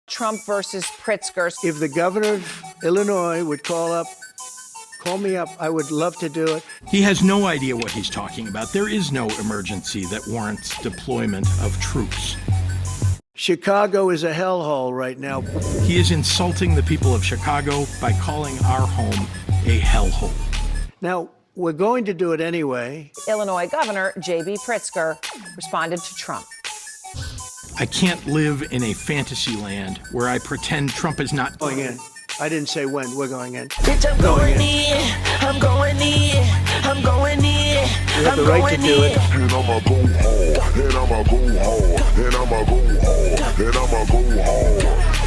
Trump versus Pritzker. If the governor of Illinois would call me up, I would love to do it. He has no idea what he's talking about. There is no emergency that warrants deployment of troops. Chicago is a hellhole right now. He is insulting the people of Chicago by calling our home a hellhole. Now, we're going to do it anyway. Illinois Governor J.B. Pritzker responded to Trump. I can't live in a fantasy land where I pretend Trump is not Going in. I didn't say when. We're going in. Bitch, I'm going in. I'm going in. I'm going in. We have the right to do it. And I'ma go hard, and I'ma go hard, and I'ma go hard, and I'ma go hard.